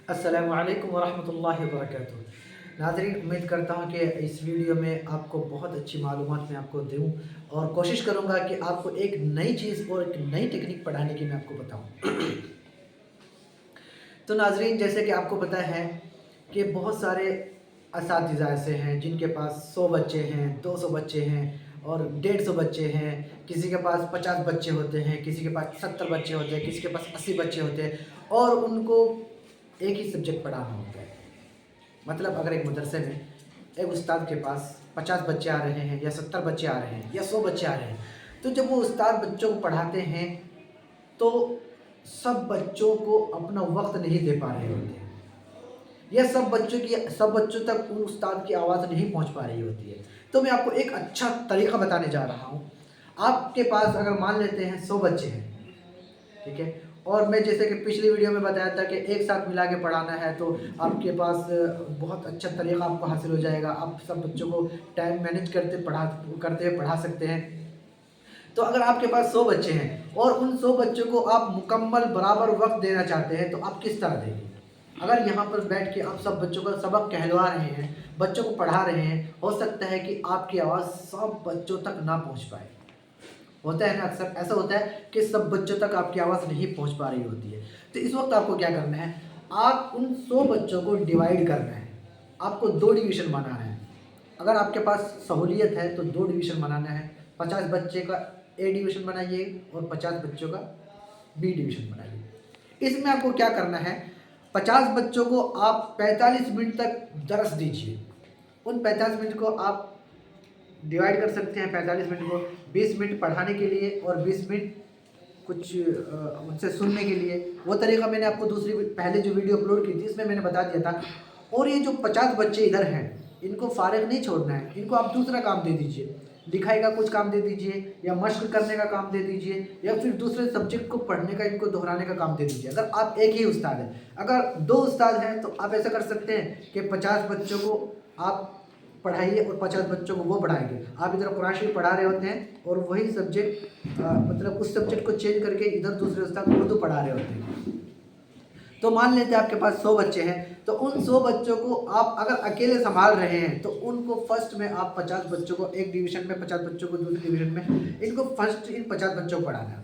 अस्सलामु अलैकुम वरहमतुल्लाहि वबरकातुहू। नाज़रीन, उम्मीद करता हूँ कि इस वीडियो में आपको बहुत अच्छी मालूमात मैं आपको दूँ और कोशिश करूँगा कि आपको एक नई चीज़ और एक नई टेक्निक पढ़ाने की मैं आपको बताऊँ। तो नाज़रीन, जैसे कि आपको पता है कि बहुत सारे असातिज़ा ऐसे हैं जिनके पास 100 बच्चे हैं, 200 बच्चे हैं और 150 बच्चे हैं। किसी के पास 50 बच्चे होते हैं, किसी के पास 70 बच्चे होते हैं, किसी के पास 80 बच्चे होते हैं और उनको एक ही सब्जेक्ट पढ़ाना होता है। मतलब अगर एक मदरसे में एक उस्ताद के पास 50 बच्चे आ रहे हैं या 70 बच्चे आ रहे हैं या 100 बच्चे आ रहे हैं, तो जब वो उस्ताद बच्चों को पढ़ाते हैं तो सब बच्चों को अपना वक्त नहीं दे पा रहे होते हैं या सब बच्चों तक उन उस्ताद की आवाज़ नहीं पहुंच पा रही होती है। तो मैं आपको एक अच्छा तरीका बताने जा रहा हूं। आपके पास अगर मान लेते हैं 100 बच्चे हैं, ठीक है, और मैं जैसे कि पिछली वीडियो में बताया था कि एक साथ मिला के पढ़ाना है तो आपके पास बहुत अच्छा तरीका आपको हासिल हो जाएगा। आप सब बच्चों को टाइम मैनेज करते हुए पढ़ा सकते हैं। तो अगर आपके पास 100 बच्चे हैं और उन 100 बच्चों को आप मुकम्मल बराबर वक्त देना चाहते हैं तो आप किस तरह देंगे? अगर यहाँ पर बैठ के आप सब बच्चों का सबक कहलवा रहे हैं, बच्चों को पढ़ा रहे हैं, हो सकता है कि आपकी आवाज़ सब बच्चों तक ना पहुँच पाए। होता है ना, अक्सर ऐसा होता है कि सब बच्चों तक आपकी आवाज़ नहीं पहुंच पा रही होती है। तो इस वक्त आपको क्या करना है, आप उन 100 बच्चों को डिवाइड करना है। आपको 2 डिवीज़न बनाना है। अगर आपके पास सहूलियत है तो 2 डिवीज़न बनाना है। 50 बच्चे का ए डिवीज़न बनाइए और 50 बच्चों का बी डिवीज़न बनाइए। इसमें आपको क्या करना है, 50 बच्चों को आप 45 मिनट तक दर्स दीजिए। उन 45 मिनट को आप डिवाइड कर सकते हैं। 45 मिनट को 20 मिनट पढ़ाने के लिए और 20 मिनट कुछ उनसे सुनने के लिए। वो तरीका मैंने आपको पहले जो वीडियो अपलोड की थी इसमें मैंने बता दिया था। और ये जो 50 बच्चे इधर हैं इनको फारिग नहीं छोड़ना है, इनको आप दूसरा काम दे दीजिए। लिखाई का कुछ काम दे दीजिए या मश्क करने का काम दे दीजिए या फिर दूसरे सब्जेक्ट को पढ़ने का, इनको दोहराने का काम दे दीजिए। अगर आप एक ही उस्ताद हैं, अगर 2 उस्ताद हैं तो आप ऐसा कर सकते हैं कि 50 बच्चों को आप पढ़ाइए और 50 बच्चों को वो पढ़ाएंगे। आप इधर कुरान शरीफ पढ़ा रहे होते हैं और वही सब्जेक्ट मतलब उस सब्जेक्ट को चेंज करके इधर दूसरे उस्ताद उर्दू पढ़ा रहे होते हैं। तो मान लेते हैं आपके पास 100 बच्चे हैं, तो उन 100 बच्चों को आप अगर अकेले संभाल रहे हैं तो उनको फर्स्ट में आप 50 बच्चों को एक डिवीज़न में, 50 बच्चों को दूसरे डिवीज़न में, इनको फर्स्ट इन 50 बच्चों को पढ़ाना है।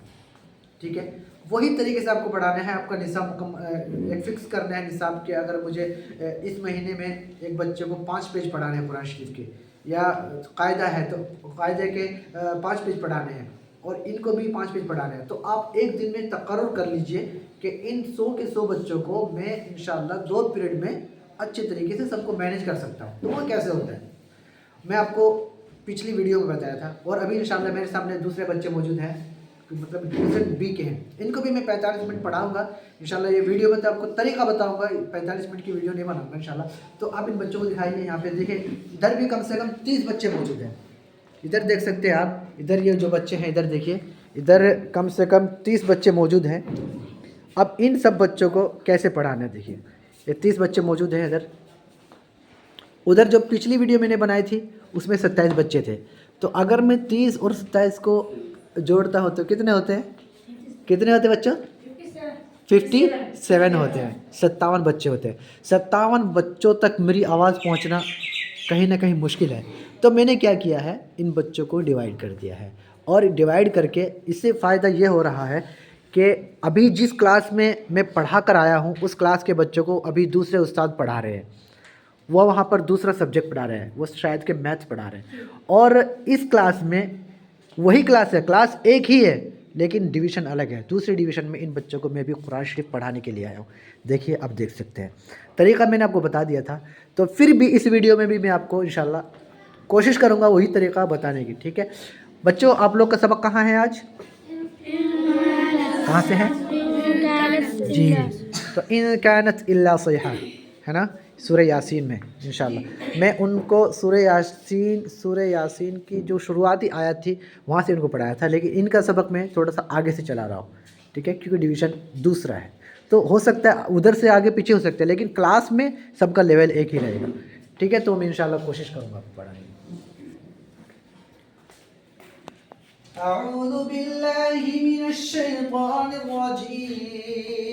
ठीक है, वही तरीके से आपको पढ़ाना है। आपका निसाब एक फिक्स करना है निसाब के। अगर मुझे इस महीने में एक बच्चे को 5 पेज पढ़ाने हैं कुरान शरीफ के, या कायदा है तो कायदे के 5 पेज पढ़ाने हैं और इनको भी 5 पेज पढ़ाने हैं, तो आप एक दिन में तकर्रुर कर लीजिए कि इन 100 के 100 बच्चों को मैं इंशाल्लाह 2 पीरियड में अच्छे तरीके से सबको मैनेज कर सकता हूँ। तो वो कैसे होता है मैं आपको पिछली वीडियो में बताया था। और अभी इंशाल्लाह मेरे सामने दूसरे बच्चे मौजूद हैं, मतलब डिवीज़न बी के हैं, इनको भी मैं 45 मिनट पढ़ाऊंगा इंशाल्लाह। ये वीडियो में तो आपको तरीका बताऊंगा, 45 मिनट की वीडियो नहीं बनाऊंगा इंशाल्लाह। तो आप इन बच्चों को दिखाइए। यहाँ पे देखें, इधर भी कम से कम 30 बच्चे मौजूद हैं। इधर देख सकते हैं आप, इधर ये जो बच्चे हैं इधर देखिए, इधर कम से कम 30 बच्चे मौजूद हैं। अब इन सब बच्चों को कैसे पढ़ाना है देखिए, ये 30 बच्चे मौजूद हैं इधर। उधर जो पिछली वीडियो मैंने बनाई थी उसमें 27 बच्चे थे। तो अगर मैं 30 और 27 को जोड़ता हो तो कितने होते हैं, कितने होते हैं बच्चों? 57 होते हैं, 57 बच्चे होते हैं। 57 बच्चों तक मेरी आवाज़ पहुंचना कहीं ना कहीं मुश्किल है। तो मैंने क्या किया है, इन बच्चों को डिवाइड कर दिया है। और डिवाइड करके इससे फ़ायदा ये हो रहा है कि अभी जिस क्लास में मैं पढ़ा कर आया हूँ उस क्लास के बच्चों को अभी दूसरे उस्ताद पढ़ा रहे हैं। वो वहाँ पर दूसरा सब्जेक्ट पढ़ा रहे हैं, वो शायद के मैथ्स पढ़ा रहे हैं। और इस क्लास में वही क्लास है, क्लास एक ही है लेकिन डिवीज़न अलग है। दूसरे डिवीज़न में इन बच्चों को मैं भी कुरान शरीफ पढ़ाने के लिए आया हूँ। देखिए, अब देख सकते हैं तरीका मैंने आपको बता दिया था। तो फिर भी इस वीडियो में भी मैं आपको इंशाल्लाह कोशिश करूँगा वही तरीका बताने की। ठीक है बच्चों, आप लोग का सबक कहाँ है आज, कहाँ से है जी? तो इन कानत इल्ला सयहा है ना, सूरह यासीन में इंशाल्लाह मैं उनको सूरह यासीन की जो शुरुआती आयत थी वहाँ से उनको पढ़ाया था। लेकिन इनका सबक मैं थोड़ा सा आगे से चला रहा हूँ, ठीक है, क्योंकि डिवीज़न दूसरा है। तो हो सकता है उधर से आगे पीछे हो सकते हैं लेकिन क्लास में सबका लेवल एक ही रहेगा। ठीक है, तो मैं इंशाल्लाह कोशिश करूँगा आपको पढ़ाने की। अऊज़ु बिल्लाहि मिनश शैतानिर रजीम।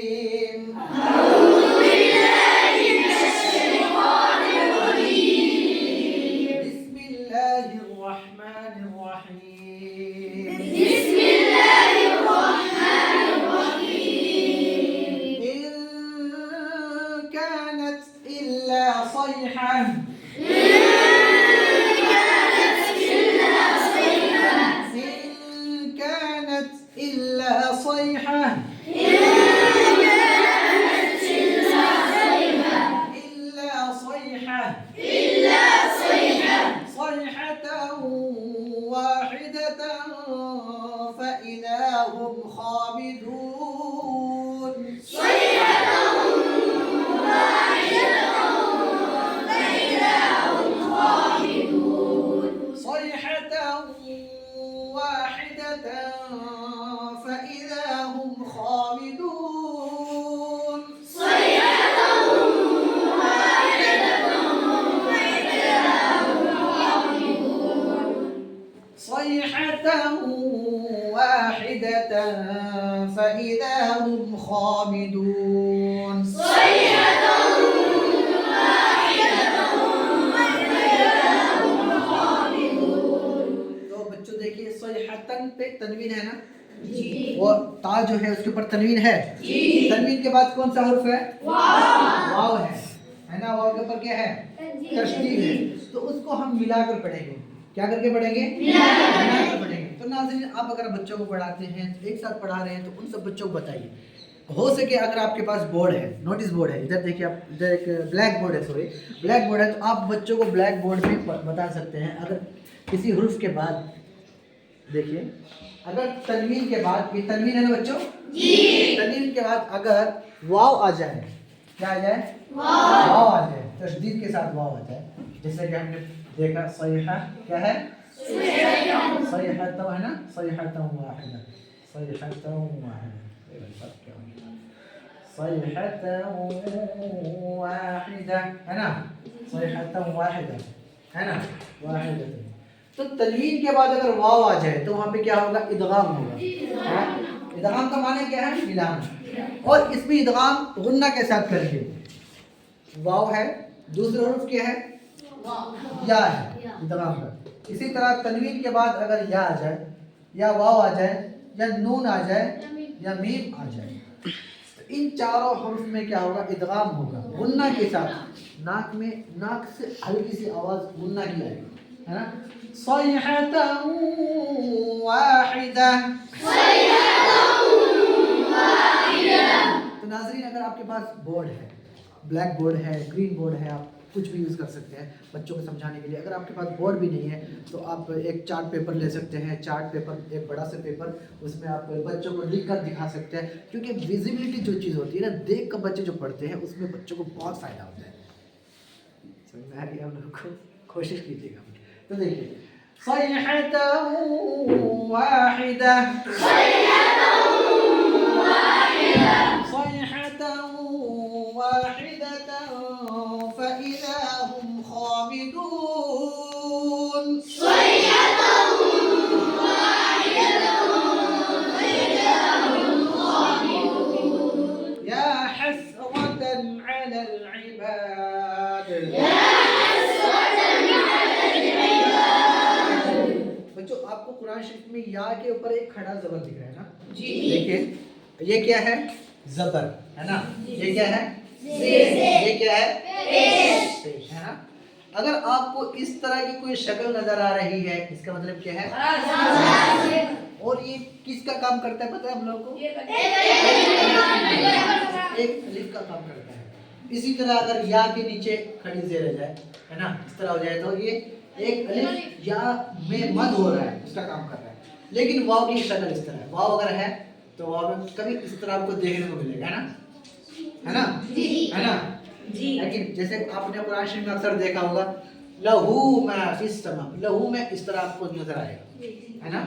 صيحة إن كانت إلا صيحة صيحة واحدة فإذا هم خامدون صيحة واحدة فإذا هم خامدون صيحة واحدة فإذا هم خامدون तो बच्चों देखिए صيحتن पे तनवीन है ना वो ता जो है उसके ऊपर तनवीन है तनवीन के बाद कौन सा हर्फ है वाव है ना वाव के ऊपर क्या है तशदीद है तो उसको हम मिलाकर पढ़ेंगे क्या करके पढ़ेंगे मिलाकर पढ़ेंगे तो नाज़रीन आप अगर बच्चों को पढ़ाते हैं एक साथ पढ़ा रहे हैं तो उन सब बच्चों को बताइए हो सके अगर आपके पास बोर्ड है नोटिस बोर्ड है इधर देखिए आप इधर एक ब्लैक बोर्ड है सॉरी ब्लैक बोर्ड है तो आप बच्चों को ब्लैक बोर्ड पे बता सकते हैं अगर किसी हुर्फ के बाद देखिए अगर तनवीन के बाद ये तनवीन है ना बच्चों तनवीन के बाद अगर वाव आ जाए क्या आ जाए वाव आ जाए तशदीद के साथ वाव आ जाए जैसे कि हमने देखा सहीहा क्या है सहीहा तो है ना सहीहा तो वाहिदा सहीहा तो वाहिदा सहीहा तो वाहिदा है ना सहीहा तो वाहिदा है ना वाहिदा तो तनवीन के बाद अगर वाव आ जाए तो वहाँ पे क्या होगा इदगाम होगा इदगाम का माने क्या है मिलाना और इसमें इदगाम गुन्ना के साथ करेंगे वाव है दूसरा हर्फ क्या है या है इदगाम का इसी तरह तनवीन के बाद अगर या आ जाए या वाव आ जाए या नून आ जाए या मीम आ जाए तो इन चारों हर्फ में क्या होगा इदगाम होगा गुन्ना के साथ नाक से हल्की सी आवाज गुन्ना की आएगी है ना صيحة واحدة तो नाज़रीन अगर आपके पास बोर्ड है ब्लैक बोर्ड है ग्रीन बोर्ड है आप कुछ भी यूज़ कर सकते हैं बच्चों को समझाने के लिए अगर आपके पास बोर्ड भी नहीं है तो आप एक चार्ट पेपर ले सकते हैं चार्ट पेपर एक बड़ा सा पेपर उसमें आप बच्चों को लिख कर दिखा सकते हैं क्योंकि विजिबिलिटी जो चीज़ होती है ना देख कर बच्चे जो पढ़ते हैं उसमें बच्चों को बहुत फ़ायदा होता है समझ में आ रही है आप लोगों को कोशिश कीजिएगा तो देखिए صيحة واحدة صيحة واحدة فإذا هم خامدون صيحة واحدة فإذا هم خامدون يا حسرة على العباد बच्चों आपको कुरान शरीफ में या के ऊपर एक खड़ा जबर दिख रहा है ना देखिए ये क्या है जबर है ना ये क्या है ये क्या है पेश है ना अगर आपको इस तरह की कोई शक्ल नजर आ रही है इसका मतलब क्या है और ये किसका काम करता है पता है हम लोगों को एक अलिफ का काम करता है इसी तरह अगर या के नीचे खड़ी जेर आ जाए है ना इस तरह हो जाए तो ये एक अलिफ या में मद हो रहा है उसका काम कर रहा है लेकिन वाव की शक्ल इस तरह है वाव अगर है तो वाव में कभी इस तरह आपको देखने को मिलेगा है ना है ना लेकिन जैसे आपने कुरान शरीफ में अक्सर देखा होगा लहू मा फिस समा लहू में इस तरह आपको नजर आएगा है ना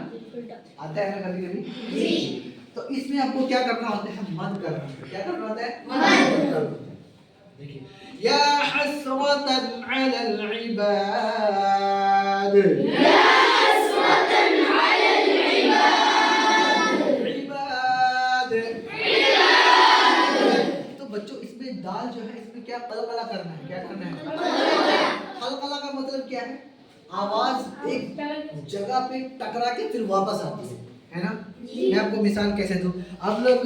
आता है ना कभी कभी तो इसमें आपको क्या करना होता है मद करना होता है क्या करना होता है मद देखिए या हसरतन अलल इबाद يا حسرة على العباد तो बच्चों इसमें दाल जो है इसमें क्या कलकला करना है क्या करना है कलकला का मतलब क्या है आवाज एक जगह पे टकरा के फिर वापस आती है ना मैं आपको मिसाल कैसे दूं आप लोग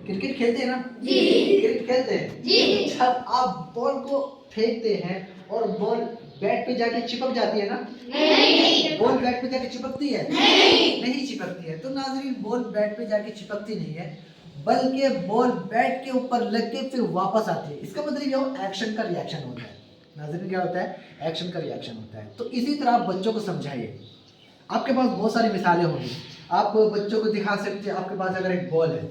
क्रिकेट खेलते हैं ना क्रिकेट खेलते हैं जब आप बॉल को फेंकते हैं और बॉल बैट पे जाके चिपक जाती है ना? नहीं। बॉल बैट पे जाके चिपकती है? नहीं चिपकती है। तो नाज़रीन बॉल बैट पे जाके चिपकती नहीं है, बल्कि बॉल बैट के ऊपर लग के फिर वापस आती है। इसका मतलब ये हो एक्शन का रिएक्शन होता है। नाज़रीन क्या होता है? एक्शन का रिएक्शन होता है। तो इसी तरह आप बच्चों को समझाइए। आपके पास बहुत सारी मिसालें होंगी, आप बच्चों को दिखा सकते हैं। आपके पास अगर एक बॉल है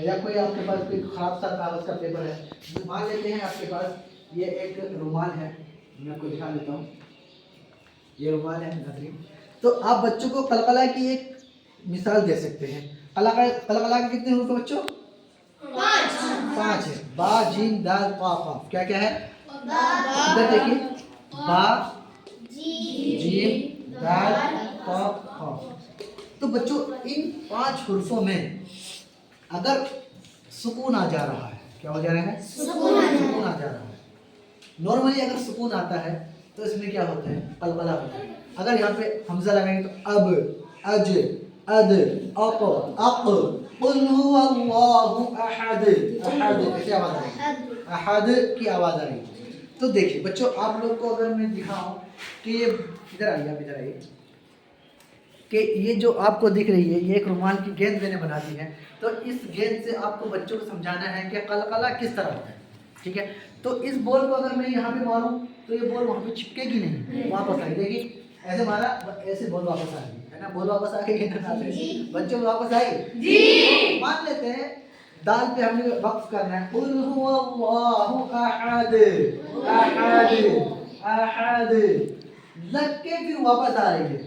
या कोई आपके पास कोई ख़राब सा कागज़ का पेपर है, तो मान लेते हैं आपके पास ये एक रुमाल है, मैं आपको दिखा देता हूँ। ये रुमाल है नाज़रीन। तो आप बच्चों को कलकला की एक मिसाल दे सकते हैं। कलकला के कितने हुरूफ है बच्चों? 5 है। बा जीम दाल qa क़ाफ। क्या क्या है? इधर देखिए, बा जीम दाल qa क़ाफ। तो बच्चों इन 5 हुर्फों में अगर सुकून आ जा रहा है, क्या हो जा रहा है? सुकून आ जा रहा है। नॉर्मली अगर सुकून आता है तो इसमें क्या होता है? कलकला होता है। अगर यहाँ पे हमजा लगाएंगे तो अब, अज, अद, अक, अक, कुल हुवल्लाहु अहद, अहद कैसे आवाज आएगी? अहद की आवाज आएगी। तो देखिए बच्चों, आप लोग को अगर मैं दिखाऊं कि ये इधर आइए, आप इधर आइए, कि ये जो आपको दिख रही है ये एक रुमाल की गेंद मैंने बना दी है। तो इस गेंद से आपको बच्चों को समझाना है कि कलकला किस तरह होता है, ठीक है? तो इस बॉल को अगर मैं यहाँ पे मारूं तो ये बॉल वहाँ पे चिपकेगी नहीं, वापस आई। देखिए ऐसे मारा, ऐसे बॉल वापस आ गई, है ना? बॉल वापस आ गई ना? बच्चों वापस आई जी। मान लेते हैं दाल पे हमें वक्फ करना है, कुल हुवल्लाहु अहद, अहद, अहद, लग के फिर वापस आ रही है।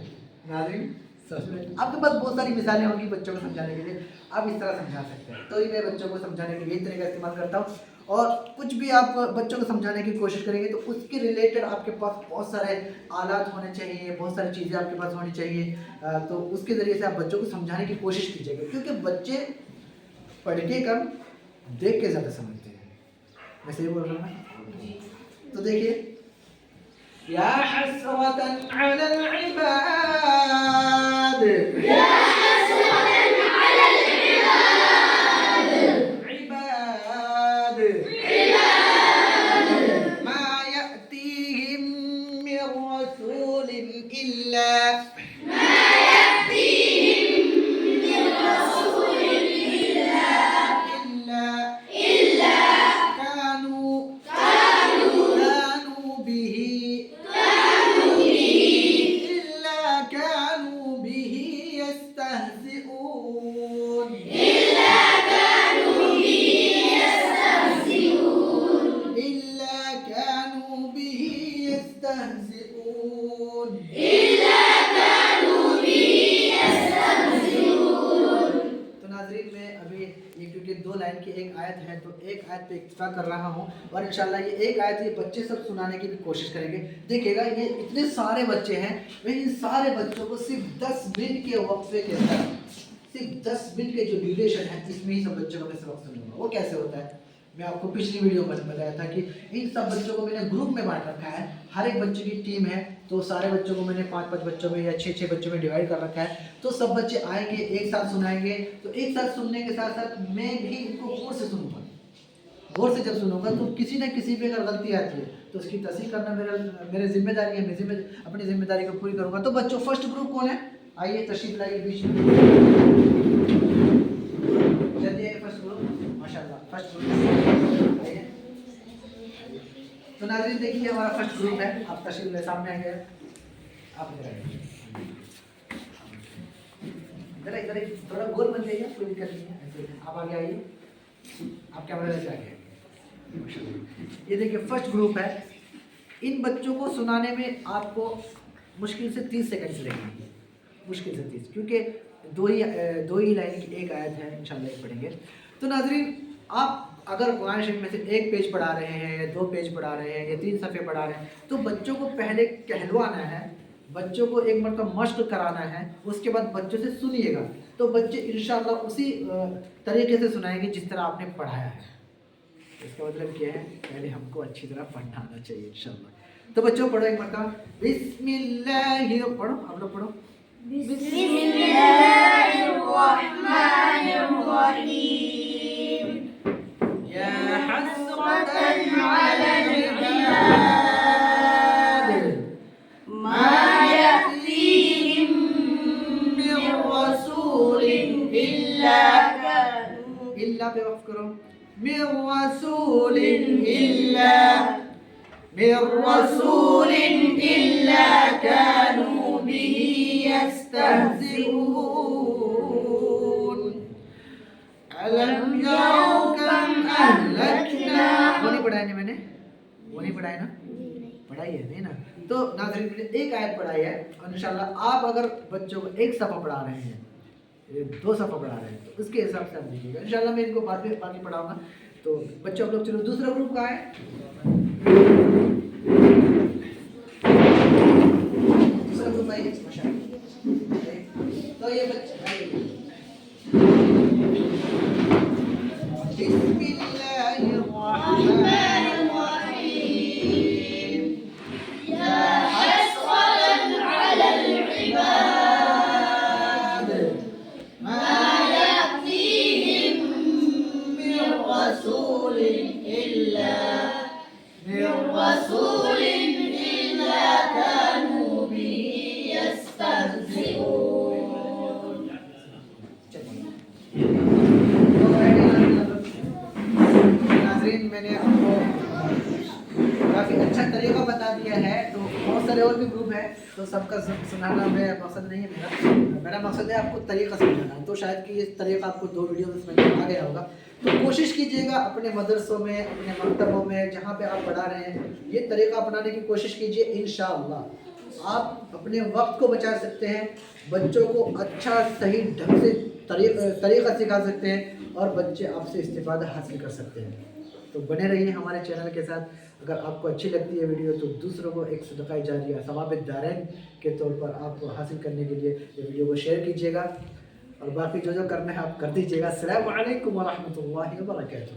नाज़रीन आपके पास बहुत सारी मिसालें होंगी बच्चों को समझाने के लिए, आप इस तरह समझा सकते हैं। तो ये मैं बच्चों को समझाने के लिए यही तरीका इस्तेमाल करता हूँ। और कुछ भी आप बच्चों को समझाने की कोशिश करेंगे तो उसके रिलेटेड आपके पास बहुत सारे आलात होने चाहिए, बहुत सारी चीज़ें आपके पास होनी चाहिए। तो उसके ज़रिए से आप बच्चों को समझाने की कोशिश कीजिएगा, क्योंकि बच्चे पढ़ के कम, देख के ज़्यादा समझते हैं। मैं सही बोल रहा हूँ? तो देखिए, या हसरतन अलल इबाद, या हसरतन अलल इबाद, इबाद, इबाद, मा यअतीहिम मिर रसूलिन इल्ला, मा यअतीहिम मिर रसूलिन इल्ला, इल्ला कानू बिही दो लाइन की एक आयत है तो एक आयत पे इक्तफा कर रहा हूँ और इंशाल्लाह ये एक आयत ये बच्चे सब सुनाने की भी कोशिश करेंगे। देखिएगा ये इतने सारे बच्चे हैं, मैं इन सारे बच्चों को सिर्फ 10 मिनट के वक्फे के अंदर, सिर्फ 10 मिनट के जो ड्यूरेशन है इसमें ही सब बच्चों को मैं सबक सुनाऊंगा। वो कैसे होता है मैं आपको पिछली वीडियो में बताया था कि इन सब बच्चों को मैंने ग्रुप में बांट रखा है। हर एक बच्चे की टीम है, तो सारे बच्चों को मैंने 5-5 बच्चों में या 6-6 बच्चों में डिवाइड कर रखा है। तो सब बच्चे आएंगे, एक साथ सुनाएंगे। तो एक साथ सुनने के साथ साथ मैं भी इनको गौर से सुनूंगा। गौर से जब सुनूंगा तो किसी न किसी पे अगर गलती आती है तो उसकी तस्हीह करना मेरी जिम्मेदारी है। मैं अपनी जिम्मेदारी को पूरी करूँगा। तो बच्चों फर्स्ट ग्रुप कौन है? आइए तशरीफ लाइए बीच में, जल्दी आइए। फर्स्ट ग्रुप माशाल्लाह, फर्स्ट ग्रुप आइए। तो नाज़रीन देखिए हमारा फर्स्ट ग्रुप है, आप तशरीफ ले सामने आएंगे। आप इधर आइए, इधर इधर थोड़ा गोल बन जाइए, कोई दिक्कत नहीं है। आप आगे आइए, आप कैमरा लेके आगे आइए। ये देखिए फर्स्ट ग्रुप है। इन बच्चों को सुनाने में आपको मुश्किल से 30 सेकंड लगेंगे, मुश्किल से 30, क्योंकि दो ही लाइन की एक आयत है, इंशाल्लाह ये पढ़ेंगे। तो नाज़रीन आप अगर कुरान शरीफ में से एक पेज पढ़ा रहे हैं या 2 पेज पढ़ा रहे हैं या 3 सफ़े पढ़ा रहे हैं तो बच्चों को पहले कहलवाना है, बच्चों को एक मरतबा मश्क कराना है, उसके बाद बच्चों से सुनिएगा। तो बच्चे इंशाल्लाह उसी तरीके से सुनाएंगे जिस तरह आपने पढ़ाया है। इसका मतलब क्या है? पहले हमको अच्छी तरह पढ़ना आना चाहिए इंशाल्लाह। तो बच्चों पढ़ो एक मरतबा, बिस्मिल्लाह पढ़ो, आप लोग पढ़ो। बिस्मिल्लाहिर्रहमानिर्रहीम, या हस्रतन अलल इबाद, رسول إلا كانوا به يستهزئون ألم يروا كم أهلكنا وہ نہیں پڑھایا نا میں نے وہ نہیں پڑھایا نا پڑھائی ہے نہیں نا تو ناظرین میں نے ایک آیت پڑھائی ہے اور انشاءاللہ آپ اگر بچوں کو ایک صفحہ پڑھا رہے ہیں 2 صفحہ پڑھا رہے ہیں تو اس کے حساب سے آپ دیکھیے گا انشاءاللہ میں ان کو بعد میں باقی پڑھاؤں گا تو بچوں لوگ چلو دوسرا گروپ کہاں ہے دوسرا گروپ آئیے تو یہ بچے آئیے بسم اللہ الرحمن الرحیم يا حسرة على العباد ما يأتيهم من رسول إلا كانوا به يستهزئون ناظرین میں نے آپ کو کافی اچھا طریقہ بتا دیا ہے تو بہت سارے اور بھی گروپ ہیں تو سب کا سنانا میں مقصد نہیں ہے میرا مقصد ہے آپ کو طریقہ سمجھانا تو شاید کہ یہ طریقہ آپ کو 2 ویڈیو میں سمجھ آ گیا ہوگا تو کوشش کیجیے گا اپنے مدرسوں میں اپنے مکتبوں میں جہاں پہ آپ پڑھا رہے ہیں یہ طریقہ اپنانے کی کوشش کیجیے انشاءاللہ آپ اپنے وقت کو بچا سکتے ہیں بچوں کو اچھا صحیح ڈھنگ سے طریقہ سکھا سکتے ہیں اور بچے آپ سے استفادہ حاصل کر سکتے ہیں تو بنے رہیے ہمارے چینل کے ساتھ اگر آپ کو اچھی لگتی ہے ویڈیو تو دوسروں کو ایک صدقہ جاریہ ثواب الدارین کے طور پر آپ کو حاصل کرنے کے لیے یہ ویڈیو کو شیئر کیجیے گا اور باقی جو کرنا ہے آپ کر دیجیے گا السلام علیکم ورحمۃ اللہ وبرکاتہ